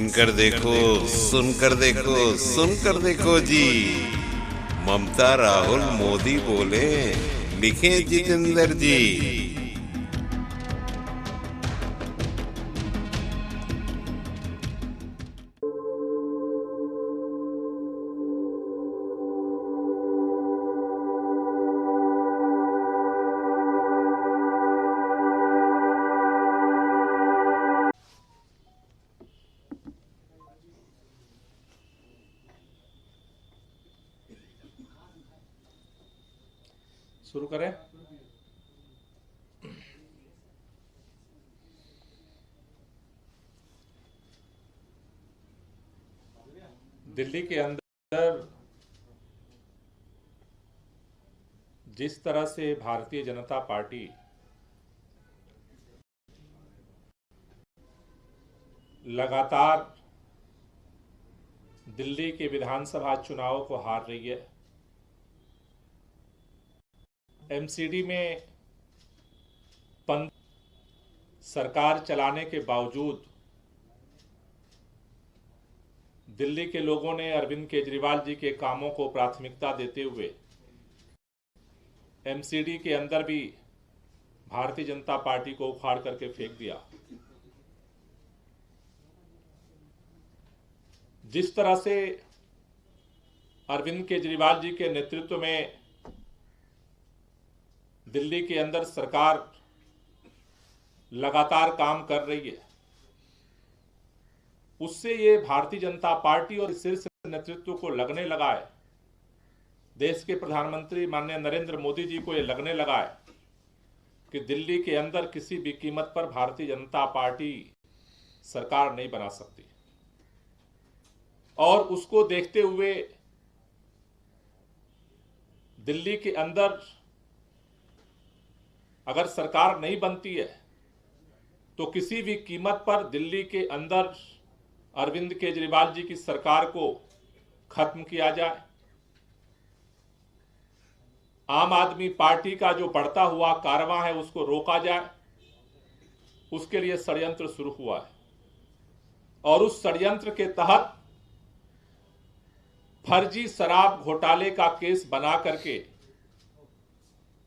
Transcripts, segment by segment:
सुनकर देखो, सुनकर देखो, सुनकर देखो जी। ममता राहुल मोदी बोले, लिखे जितेंद्र जी। शुरू करें। दिल्ली के अंदर जिस तरह से भारतीय जनता पार्टी लगातार दिल्ली के विधानसभा चुनाव को हार रही है, एमसीडी में सरकार चलाने के बावजूद दिल्ली के लोगों ने अरविंद केजरीवाल जी के कामों को प्राथमिकता देते हुए एमसीडी के अंदर भी भारतीय जनता पार्टी को उखाड़ करके फेंक दिया। जिस तरह से अरविंद केजरीवाल जी के नेतृत्व में दिल्ली के अंदर सरकार लगातार काम कर रही है, उससे ये भारतीय जनता पार्टी और शीर्ष नेतृत्व को लगने लगा है, देश के प्रधानमंत्री माननीय नरेंद्र मोदी जी को ये लगने लगा है कि दिल्ली के अंदर किसी भी कीमत पर भारतीय जनता पार्टी सरकार नहीं बना सकती। और उसको देखते हुए दिल्ली के अंदर अगर सरकार नहीं बनती है तो किसी भी कीमत पर दिल्ली के अंदर अरविंद केजरीवाल जी की सरकार को खत्म किया जाए। आम आदमी पार्टी का जो बढ़ता हुआ कारवां है उसको रोका जाए, उसके लिए षड्यंत्र शुरू हुआ है। और उस षड्यंत्र के तहत फर्जी शराब घोटाले का केस बना करके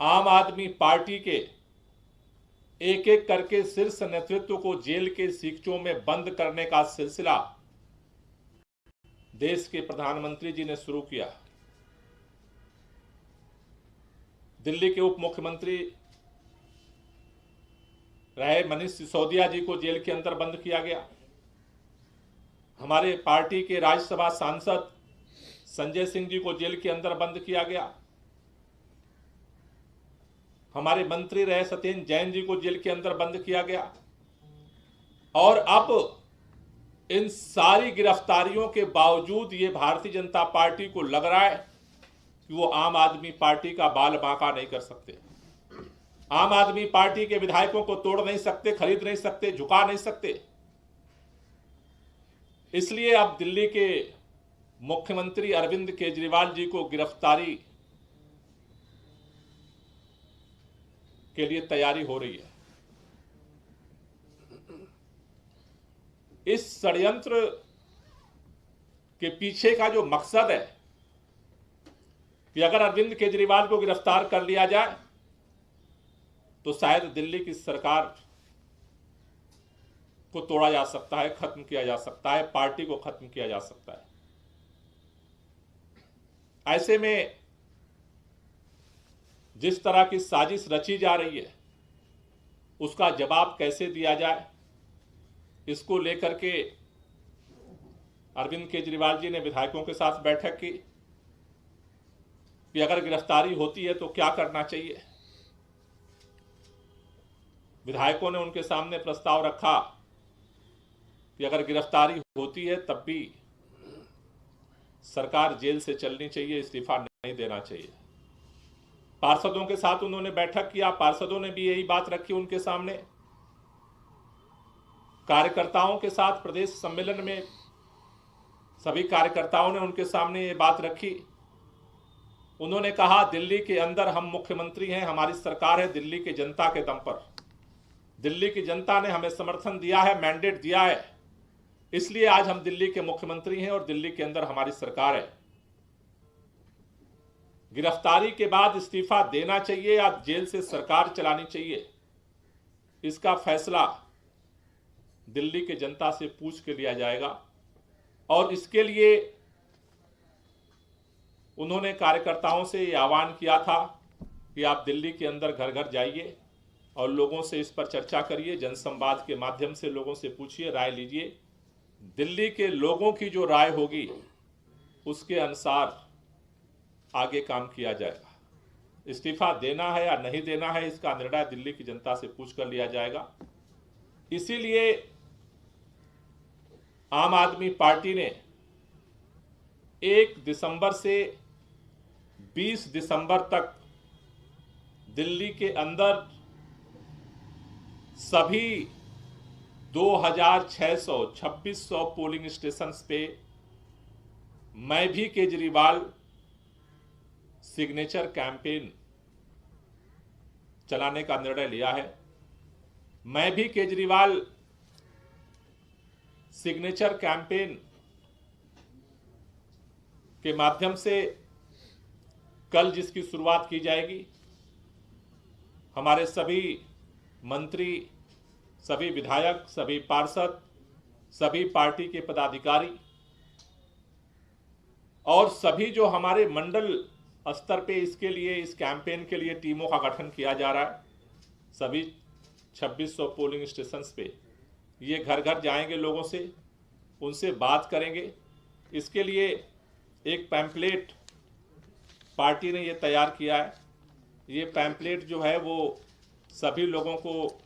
आम आदमी पार्टी के एक एक करके शीर्ष नेतृत्व को जेल के सीखचों में बंद करने का सिलसिला देश के प्रधानमंत्री जी ने शुरू किया। दिल्ली के उप मुख्यमंत्री रहे मनीष सिसोदिया जी को जेल के अंदर बंद किया गया। हमारे पार्टी के राज्यसभा सांसद संजय सिंह जी को जेल के अंदर बंद किया गया। हमारे मंत्री रहे सत्येंद्र जैन जी को जेल के अंदर बंद किया गया। और अब इन सारी गिरफ्तारियों के बावजूद ये भारतीय जनता पार्टी को लग रहा है कि वो आम आदमी पार्टी का बाल बांका नहीं कर सकते, आम आदमी पार्टी के विधायकों को तोड़ नहीं सकते, खरीद नहीं सकते, झुका नहीं सकते। इसलिए अब दिल्ली के मुख्यमंत्री अरविंद केजरीवाल जी को गिरफ्तारी के लिए तैयारी हो रही है। इस षड्यंत्र के पीछे का जो मकसद है कि अगर अरविंद केजरीवाल को गिरफ्तार कर लिया जाए तो शायद दिल्ली की सरकार को तोड़ा जा सकता है, खत्म किया जा सकता है, पार्टी को खत्म किया जा सकता है। ऐसे में जिस तरह की साजिश रची जा रही है उसका जवाब कैसे दिया जाए, इसको लेकर के अरविंद केजरीवाल जी ने विधायकों के साथ बैठक की कि अगर गिरफ्तारी होती है तो क्या करना चाहिए। विधायकों ने उनके सामने प्रस्ताव रखा कि अगर गिरफ्तारी होती है तब भी सरकार जेल से चलनी चाहिए, इस्तीफा नहीं देना चाहिए। पार्षदों के साथ उन्होंने बैठक किया, पार्षदों ने भी यही बात रखी उनके सामने। कार्यकर्ताओं के साथ प्रदेश सम्मेलन में सभी कार्यकर्ताओं ने उनके सामने ये बात रखी। उन्होंने कहा दिल्ली के अंदर हम मुख्यमंत्री हैं, हमारी सरकार है दिल्ली की जनता के दम पर। दिल्ली की जनता ने हमें समर्थन दिया है, मैंडेट दिया है, इसलिए आज हम दिल्ली के मुख्यमंत्री हैं और दिल्ली के अंदर हमारी सरकार है। गिरफ्तारी के बाद इस्तीफा देना चाहिए या जेल से सरकार चलानी चाहिए, इसका फैसला दिल्ली के जनता से पूछ के लिया जाएगा। और इसके लिए उन्होंने कार्यकर्ताओं से ये आह्वान किया था कि आप दिल्ली के अंदर घर घर जाइए और लोगों से इस पर चर्चा करिए, जनसंवाद के माध्यम से लोगों से पूछिए, राय लीजिए। दिल्ली के लोगों की जो राय होगी उसके अनुसार आगे काम किया जाएगा। इस्तीफा देना है या नहीं देना है, इसका निर्णय दिल्ली की जनता से पूछ कर लिया जाएगा। इसीलिए आम आदमी पार्टी ने 1 दिसंबर से 20 दिसंबर तक दिल्ली के अंदर सभी 2600 पोलिंग स्टेशंस पे मैं भी केजरीवाल सिग्नेचर कैंपेन चलाने का निर्णय लिया है। मैं भी केजरीवाल सिग्नेचर कैंपेन के माध्यम से कल जिसकी शुरुआत की जाएगी, हमारे सभी मंत्री, सभी विधायक, सभी पार्षद, सभी पार्टी के पदाधिकारी और सभी जो हमारे मंडल स्तर पे इसके लिए, इस कैंपेन के लिए टीमों का गठन किया जा रहा है। सभी 2600 पोलिंग स्टेशंस पे ये घर घर जाएंगे, लोगों से उनसे बात करेंगे। इसके लिए एक पैम्पलेट पार्टी ने ये तैयार किया है। ये पैम्पलेट जो है वो सभी लोगों को,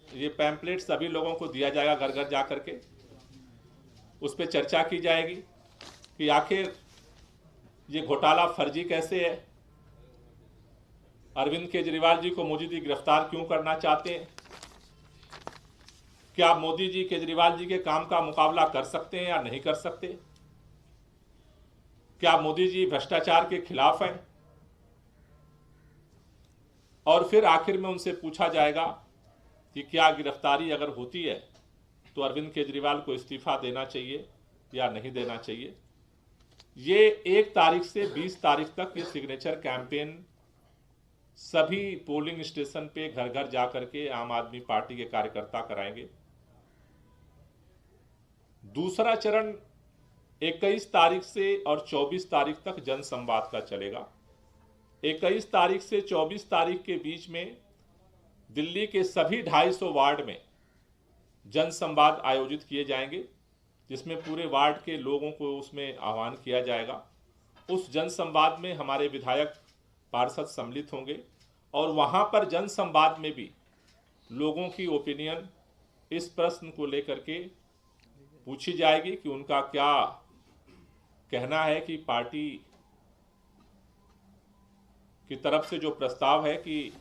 ये पैम्पलेट सभी लोगों को दिया जाएगा घर घर जा करके। उस पर चर्चा की जाएगी कि आखिर ये घोटाला फर्जी कैसे है, अरविंद केजरीवाल जी को मोदी जी गिरफ्तार क्यों करना चाहते हैं, क्या मोदी जी केजरीवाल जी के काम का मुकाबला कर सकते हैं या नहीं कर सकते, क्या मोदी जी भ्रष्टाचार के खिलाफ हैं। और फिर आखिर में उनसे पूछा जाएगा कि क्या गिरफ्तारी अगर होती है तो अरविंद केजरीवाल को इस्तीफा देना चाहिए या नहीं देना चाहिए। ये 1 तारीख से 20 तारीख तक ये सिग्नेचर कैंपेन सभी पोलिंग स्टेशन पे घर घर जाकर के आम आदमी पार्टी के कार्यकर्ता कराएंगे। दूसरा चरण 21 तारीख से और 24 तारीख तक जनसंवाद का चलेगा। 21 तारीख से 24 तारीख के बीच में दिल्ली के सभी 250 वार्ड में जनसंवाद आयोजित किए जाएंगे, जिसमें पूरे वार्ड के लोगों को उसमें आह्वान किया जाएगा। उस जनसंवाद में हमारे विधायक, पार्षद सम्मिलित होंगे और वहां पर जनसंवाद में भी लोगों की ओपिनियन इस प्रश्न को लेकर के पूछी जाएगी कि उनका क्या कहना है कि पार्टी की तरफ से जो प्रस्ताव है कि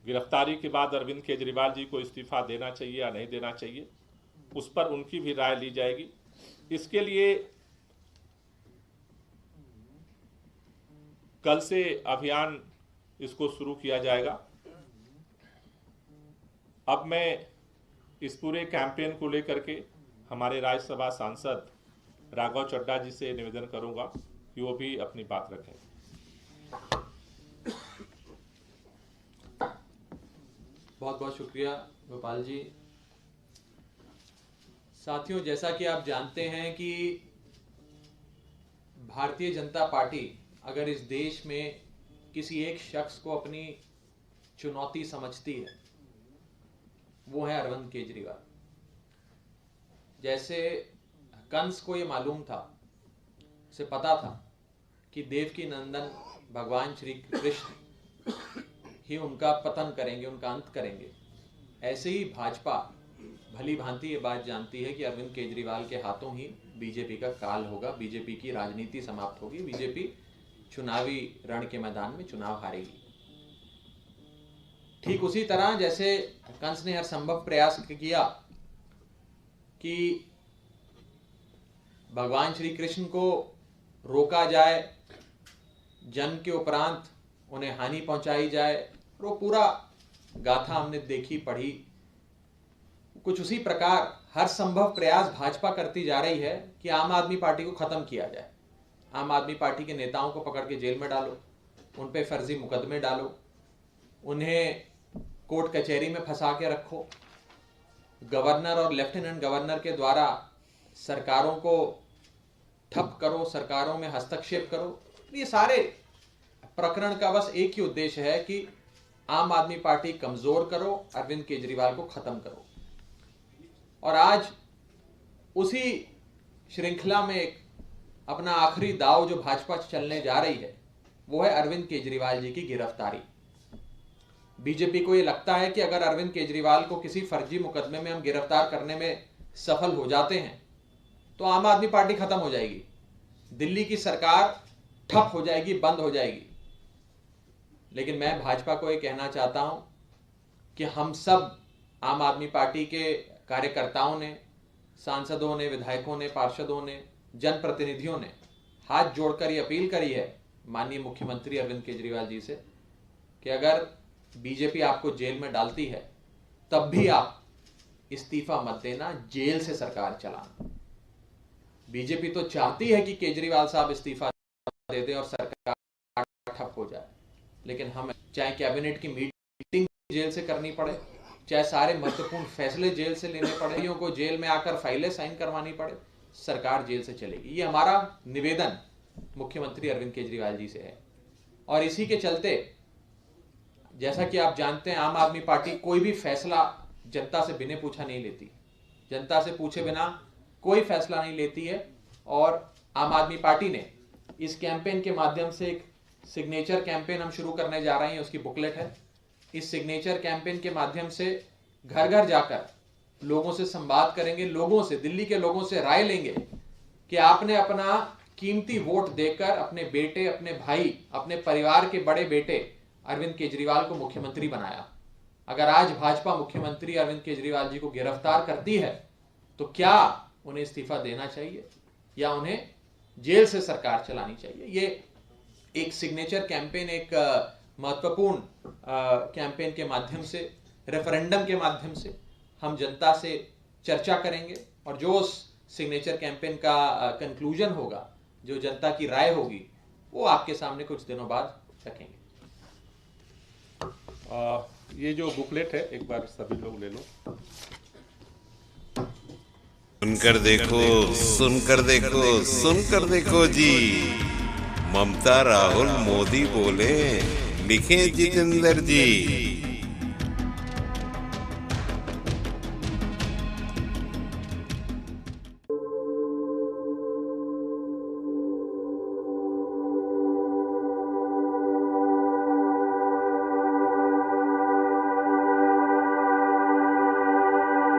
गिरफ्तारी के बाद अरविंद केजरीवाल जी को इस्तीफा देना चाहिए या नहीं देना चाहिए, उस पर उनकी भी राय ली जाएगी। इसके लिए कल से अभियान इसको शुरू किया जाएगा। अब मैं इस पूरे कैंपेन को लेकर के हमारे राज्यसभा सांसद राघव चड्ढा जी से निवेदन करूंगा कि वो भी अपनी बात रखें। बहुत बहुत शुक्रिया गोपाल जी। साथियों, जैसा कि आप जानते हैं कि भारतीय जनता पार्टी अगर इस देश में किसी एक शख्स को अपनी चुनौती समझती है, वो है अरविंद केजरीवाल। जैसे कंस को ये मालूम था, उसे पता था कि देवकी नंदन भगवान श्री कृष्ण ही उनका पतन करेंगे, उनका अंत करेंगे, ऐसे ही भाजपा भली भांति ये बात जानती है कि अरविंद केजरीवाल के हाथों ही बीजेपी का काल होगा, बीजेपी की राजनीति समाप्त होगी, बीजेपी चुनावी रण के मैदान में चुनाव हारेगी। ठीक उसी तरह जैसे कंस ने हर संभव प्रयास किया कि भगवान श्री कृष्ण को रोका जाए, जन्म के उपरांत उन्हें हानि पहुंचाई जाए, और वो पूरा गाथा हमने देखी, पढ़ी। कुछ उसी प्रकार हर संभव प्रयास भाजपा करती जा रही है कि आम आदमी पार्टी को खत्म किया जाए। आम आदमी पार्टी के नेताओं को पकड़ के जेल में डालो, उन पे फर्जी मुकदमे डालो, उन्हें कोर्ट कचहरी में फंसा के रखो, गवर्नर और लेफ्टिनेंट गवर्नर के द्वारा सरकारों को ठप करो, सरकारों में हस्तक्षेप करो। ये सारे प्रकरण का बस एक ही उद्देश्य है कि आम आदमी पार्टी कमजोर करो, अरविंद केजरीवाल को खत्म करो। और आज उसी श्रृंखला में एक अपना आखिरी दाव जो भाजपा चलने जा रही है वो है अरविंद केजरीवाल जी की गिरफ्तारी। बीजेपी को ये लगता है कि अगर अरविंद केजरीवाल को किसी फर्जी मुकदमे में हम गिरफ्तार करने में सफल हो जाते हैं तो आम आदमी पार्टी खत्म हो जाएगी, दिल्ली की सरकार ठप हो जाएगी, बंद हो जाएगी। लेकिन मैं भाजपा को ये कहना चाहता हूं कि हम सब आम आदमी पार्टी के कार्यकर्ताओं ने, सांसदों ने, विधायकों ने, पार्षदों ने, जनप्रतिनिधियों ने हाथ जोड़कर ये अपील करी है माननीय मुख्यमंत्री अरविंद केजरीवाल जी से कि अगर बीजेपी आपको जेल में डालती है तब भी आप इस्तीफा मत देना, जेल से सरकार चलाना। बीजेपी तो चाहती है कि केजरीवाल साहब इस्तीफा दे दें और सरकार ठप हो जाए, लेकिन हम चाहे कैबिनेट की मीटिंग जेल से करनी पड़े, चाहे सारे महत्वपूर्ण फैसले जेल से लेने पड़े, को जेल में आकर फाइलें साइन करवानी पड़े, सरकार जेल से चलेगी। ये हमारा निवेदन मुख्यमंत्री अरविंद केजरीवाल जी से है। और इसी के चलते जैसा कि आप जानते हैं आम आदमी पार्टी कोई भी फैसला जनता से बिना पूछा नहीं लेती, जनता से पूछे बिना कोई फैसला नहीं लेती है। और आम आदमी पार्टी ने इस कैंपेन के माध्यम से एक सिग्नेचर कैंपेन हम शुरू करने जा रहे हैं, उसकी बुकलेट है। इस सिग्नेचर कैंपेन के माध्यम से घर घर जाकर लोगों से संवाद करेंगे, लोगों से, दिल्ली के लोगों से राय लेंगे कि आपने अपना कीमती वोट देकर अपने बेटे, अपने भाई, अपने परिवार के बड़े बेटे अरविंद केजरीवाल को मुख्यमंत्री बनाया। अगर आज भाजपा मुख्यमंत्री अरविंद केजरीवाल जी को गिरफ्तार करती है तो क्या उन्हें इस्तीफा देना चाहिए या उन्हें जेल से सरकार चलानी चाहिए? ये एक सिग्नेचर कैंपेन, एक महत्वपूर्ण कैंपेन के माध्यम से, रेफरेंडम के माध्यम से हम जनता से चर्चा करेंगे और जो उस सिग्नेचर कैंपेन का कंक्लूजन होगा, जो जनता की राय होगी, वो आपके सामने कुछ दिनों बाद रखेंगे। ये जो बुकलेट है एक बार सभी लोग ले लो। सुनकर देखो, सुनकर देखो, सुनकर देखो जी, ममता राहुल मोदी बोले, लिखे जितेंद्र जी।